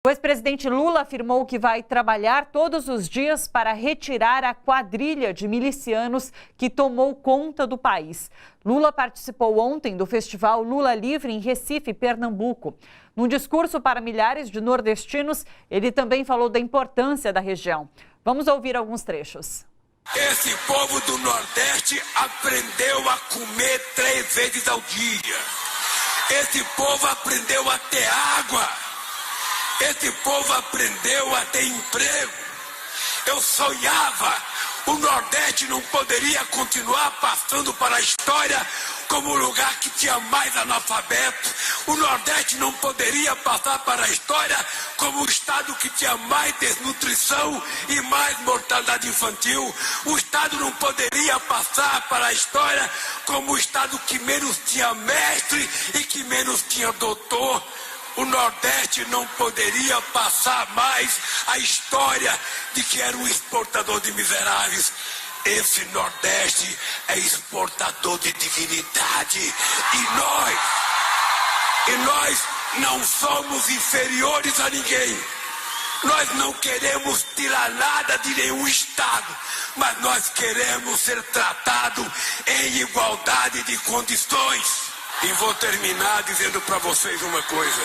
O ex-presidente Lula afirmou que vai trabalhar todos os dias para retirar a quadrilha de milicianos que tomou conta do país. Lula participou ontem do festival Lula Livre em Recife, Pernambuco. Num discurso para milhares de nordestinos, ele também falou da importância da região. Vamos ouvir alguns trechos. Esse povo do Nordeste aprendeu a comer 3 vezes ao dia. Esse povo aprendeu a ter água. Esse povo aprendeu a ter emprego. Eu sonhava, o Nordeste não poderia continuar passando para a história como o lugar que tinha mais analfabeto. O Nordeste não poderia passar para a história como o estado que tinha mais desnutrição e mais mortalidade infantil. O estado não poderia passar para a história como o estado que menos tinha mestre e que menos tinha doutor. O Nordeste não poderia passar mais a história de que era um exportador de miseráveis. Esse Nordeste é exportador de dignidade. E nós não somos inferiores a ninguém. Nós não queremos tirar nada de nenhum estado, mas nós queremos ser tratados em igualdade de condições. E vou terminar dizendo para vocês uma coisa.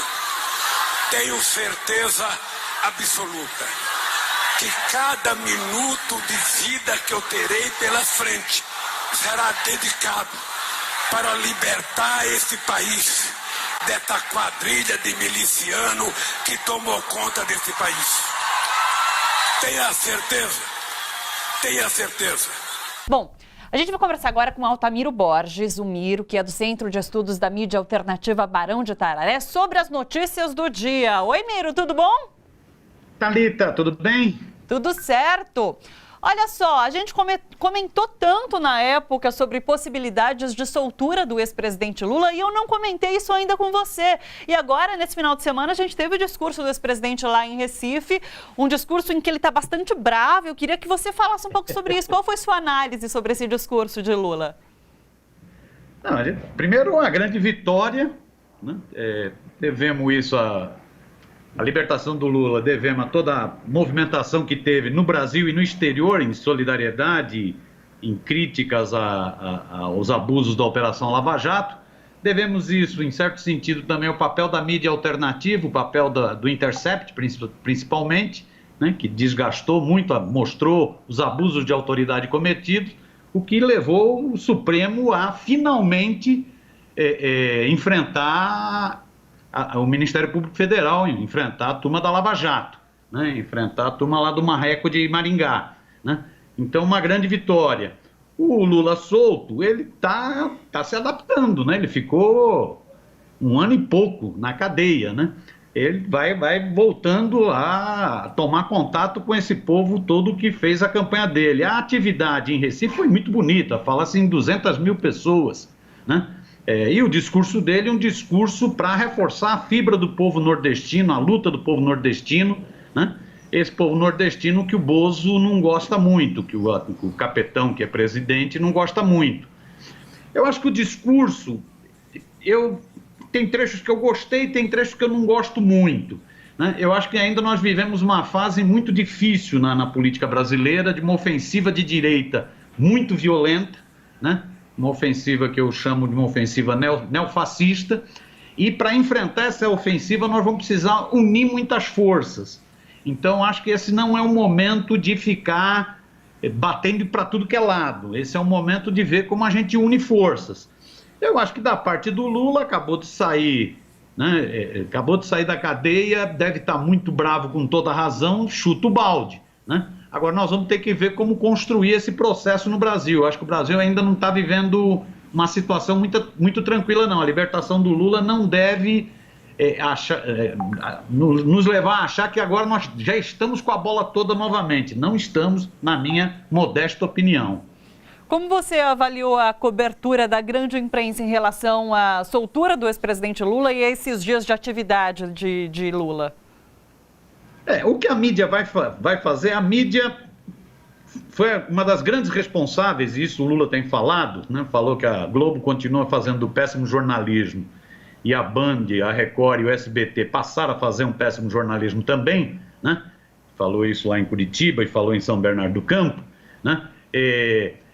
Tenho certeza absoluta que cada minuto de vida que eu terei pela frente será dedicado para libertar esse país dessa quadrilha de miliciano que tomou conta desse país. Tenha certeza. Tenha certeza. Bom, a gente vai conversar agora com Altamiro Borges, o Miro, que é do Centro de Estudos da Mídia Alternativa Barão de Tararé, sobre as notícias do dia. Oi, Miro, tudo bom? Thalita, tudo bem? Tudo certo. Olha só, a gente comentou tanto na época sobre possibilidades de soltura do ex-presidente Lula e eu não comentei isso ainda com você. E agora, nesse final de semana, a gente teve o discurso do ex-presidente lá em Recife, um discurso em que ele está bastante bravo. Eu queria que você falasse um pouco sobre isso. Qual foi sua análise sobre esse discurso de Lula? Não, primeiro, uma grande vitória, né? Devemos isso a libertação do Lula, devemos a toda a movimentação que teve no Brasil e no exterior, em solidariedade, em críticas aos abusos da Operação Lava Jato. Devemos isso, em certo sentido, também ao papel da mídia alternativa, o papel do Intercept, principalmente, né, que desgastou muito, mostrou os abusos de autoridade cometidos, o que levou o Supremo a finalmente enfrentar o Ministério Público Federal, enfrentar a turma da Lava Jato, né? Enfrentar a turma lá do Marreco de Maringá, né? Então, uma grande vitória. O Lula solto, ele tá se adaptando, né? Ele ficou 1 ano e pouco na cadeia, né? Ele vai voltando a tomar contato com esse povo todo que fez a campanha dele. A atividade em Recife foi muito bonita, fala-se em 200 mil pessoas, né? E o discurso dele é um discurso para reforçar a fibra do povo nordestino, a luta do povo nordestino, né? Esse povo nordestino que o Bozo não gosta muito, que o capitão, que é presidente, não gosta muito. Eu acho que o discurso, tem trechos que eu gostei, tem trechos que eu não gosto muito, né? Eu acho que ainda nós vivemos uma fase muito difícil na política brasileira, de uma ofensiva de direita muito violenta, né? Uma ofensiva que eu chamo de uma ofensiva neofascista, e para enfrentar essa ofensiva nós vamos precisar unir muitas forças. Então acho que esse não é um momento de ficar batendo para tudo que é lado, esse é um momento de ver como a gente une forças. Eu acho que da parte do Lula acabou de sair, né? Acabou de sair da cadeia, deve estar muito bravo com toda razão, chuta o balde, né? Agora nós vamos ter que ver como construir esse processo no Brasil. Eu acho que o Brasil ainda não está vivendo uma situação muito tranquila, não. A libertação do Lula não deve nos levar a achar que agora nós já estamos com a bola toda novamente. Não estamos, na minha modesta opinião. Como você avaliou a cobertura da grande imprensa em relação à soltura do ex-presidente Lula e a esses dias de atividade de Lula? O que a mídia vai fazer, a mídia foi uma das grandes responsáveis, e isso o Lula tem falado, né? Falou que a Globo continua fazendo péssimo jornalismo. e a Band, a Record e o SBT passaram a fazer um péssimo jornalismo também, né? Falou isso lá em Curitiba e falou em São Bernardo do Campo, né?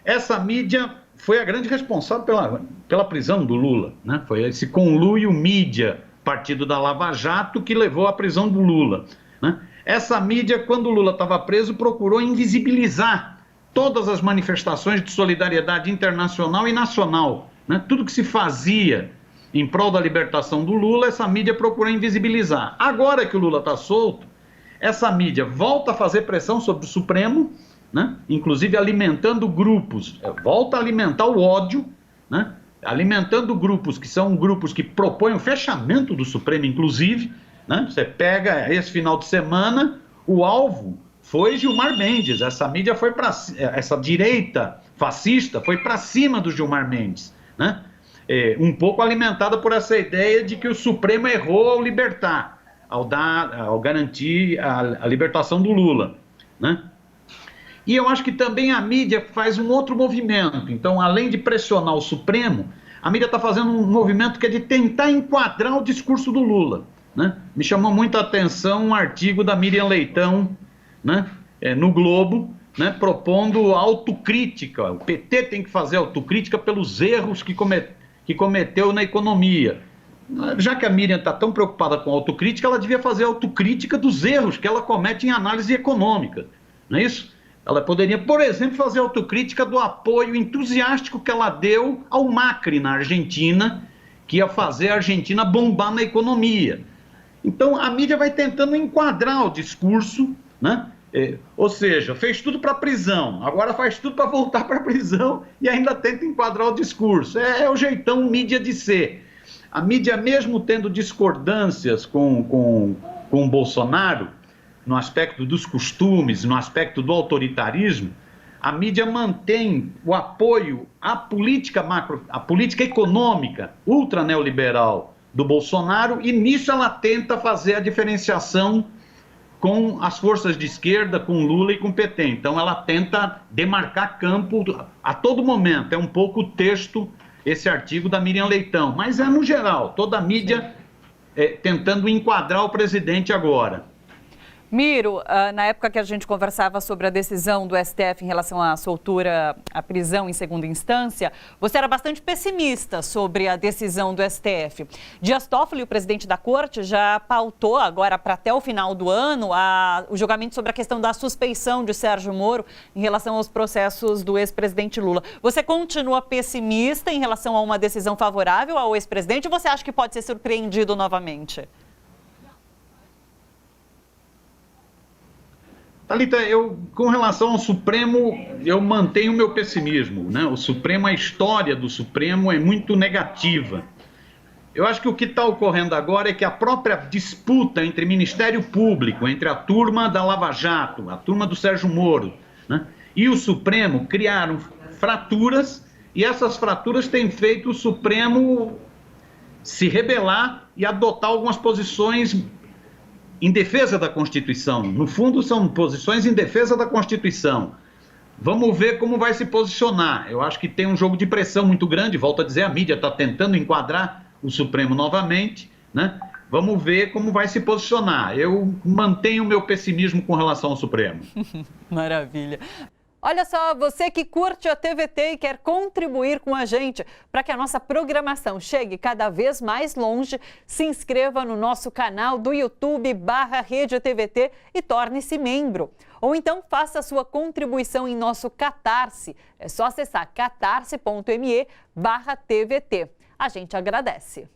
Essa mídia foi a grande responsável pela prisão do Lula, né? Foi esse conluio mídia, partido da Lava Jato, que levou à prisão do Lula, né? Essa mídia, quando o Lula estava preso, procurou invisibilizar todas as manifestações de solidariedade internacional e nacional, né? Tudo que se fazia em prol da libertação do Lula, essa mídia procurou invisibilizar. Agora que o Lula está solto, essa mídia volta a fazer pressão sobre o Supremo, né? Inclusive alimentando grupos, volta a alimentar o ódio, né? Alimentando grupos que são grupos que propõem o fechamento do Supremo, inclusive, né? Você pega esse final de semana, o alvo foi Gilmar Mendes, essa mídia foi para essa direita fascista foi para cima do Gilmar Mendes, né? Um pouco alimentada por essa ideia de que o Supremo errou ao libertar, ao garantir a libertação do Lula, né? E eu acho que também a mídia faz um outro movimento. Então, além de pressionar o Supremo, a mídia está fazendo um movimento que é de tentar enquadrar o discurso do Lula, né? Me chamou muita atenção um artigo da Miriam Leitão, né? No Globo, né? Propondo autocrítica. O PT tem que fazer autocrítica pelos erros que cometeu na economia. Já que a Miriam está tão preocupada com autocrítica, ela devia fazer autocrítica dos erros que ela comete em análise econômica, não é isso? Ela poderia, por exemplo, fazer autocrítica do apoio entusiástico que ela deu ao Macri na Argentina, que ia fazer a Argentina bombar na economia. Então, a mídia vai tentando enquadrar o discurso, né? Ou seja, fez tudo para a prisão, agora faz tudo para voltar para a prisão e ainda tenta enquadrar o discurso. É o jeitão mídia de ser. A mídia, mesmo tendo discordâncias com o Bolsonaro, no aspecto dos costumes, no aspecto do autoritarismo, a mídia mantém o apoio à política econômica ultra neoliberal do Bolsonaro e nisso ela tenta fazer a diferenciação com as forças de esquerda, com Lula e com PT. Então ela tenta demarcar campo a todo momento. É um pouco o texto, esse artigo da Miriam Leitão, mas é no geral, toda a mídia tentando enquadrar o presidente agora. Miro, na época que a gente conversava sobre a decisão do STF em relação à soltura, à prisão em segunda instância, você era bastante pessimista sobre a decisão do STF. Dias Toffoli, o presidente da corte, já pautou agora para até o final do ano o julgamento sobre a questão da suspeição de Sérgio Moro em relação aos processos do ex-presidente Lula. Você continua pessimista em relação a uma decisão favorável ao ex-presidente ou você acha que pode ser surpreendido novamente? Thalita, com relação ao Supremo, eu mantenho o meu pessimismo, né? O Supremo, a história do Supremo é muito negativa. Eu acho que o que está ocorrendo agora é que a própria disputa entre Ministério Público, entre a turma da Lava Jato, a turma do Sérgio Moro, né, e o Supremo criaram fraturas e essas fraturas têm feito o Supremo se rebelar e adotar algumas posições em defesa da Constituição. No fundo, são posições em defesa da Constituição. Vamos ver como vai se posicionar. Eu acho que tem um jogo de pressão muito grande. Volto a dizer, a mídia está tentando enquadrar o Supremo novamente, né? Vamos ver como vai se posicionar. Eu mantenho o meu pessimismo com relação ao Supremo. Maravilha. Olha só, você que curte a TVT e quer contribuir com a gente para que a nossa programação chegue cada vez mais longe, se inscreva no nosso canal do YouTube/Rede TVT e torne-se membro. Ou então faça a sua contribuição em nosso Catarse. É só acessar catarse.me/TVT. A gente agradece.